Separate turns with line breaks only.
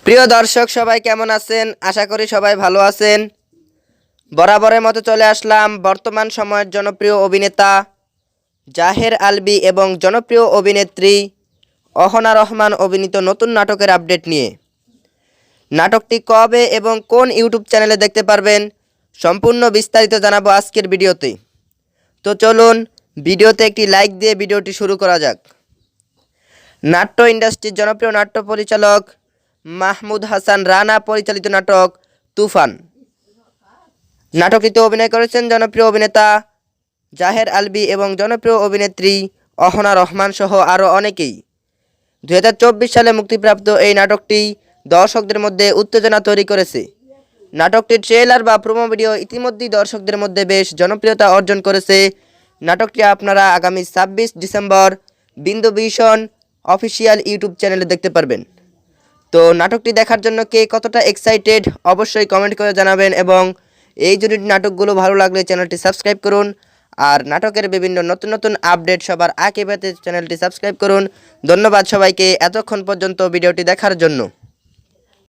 প্রিয় দর্শক সবাই কেমন আছেন? আশা করি সবাই ভালো আছেন। বরাবরের মতো চলে আসলাম বর্তমান সময়ের জনপ্রিয় অভিনেতা জাহের আলভী এবং জনপ্রিয় অভিনেত্রী অহনা রহমান অভিনীত নতুন নাটকের আপডেট নিয়ে। নাটকটি কবে এবং কোন ইউটিউব চ্যানেলে দেখতে পারবেন সম্পূর্ণ বিস্তারিত জানাবো আজকের ভিডিওতে। তো চলুন ভিডিওতে একটি লাইক দিয়ে ভিডিওটি শুরু করা যাক। নাট্য ইন্ডাস্ট্রির জনপ্রিয় নাট্য পরিচালক মাহমুদ হাসান রানা পরিচালিত নাটক তুফান। নাটকটিতে অভিনয় করেছেন জনপ্রিয় অভিনেতা জাহের আলভী এবং জনপ্রিয় অভিনেত্রী অহনা রহমান সহ আরও অনেকেই। 2024 সালে মুক্তিপ্রাপ্ত এই নাটকটি দর্শকদের মধ্যে উত্তেজনা তৈরি করেছে। নাটকটির ট্রেলার বা প্রোমো ভিডিও ইতিমধ্যেই দর্শকদের মধ্যে বেশ জনপ্রিয়তা অর্জন করেছে। নাটকটি আপনারা আগামী 26 ডিসেম্বর বিন্দু ভিশন অফিসিয়াল ইউটিউব চ্যানেলে দেখতে পারবেন। তো নাটকটি দেখার জন্য কে কতটা এক্সাইটেড অবশ্যই কমেন্ট করে জানাবেন এবং এই জুনির নাটকগুলো ভালো লাগলে চ্যানেলটি সাবস্ক্রাইব করুন। আর নাটকের বিভিন্ন নতুন নতুন আপডেট সবার আগে পেতে চ্যানেলটি সাবস্ক্রাইব করুন। ধন্যবাদ সবাইকে এতক্ষণ পর্যন্ত ভিডিওটি দেখার জন্য।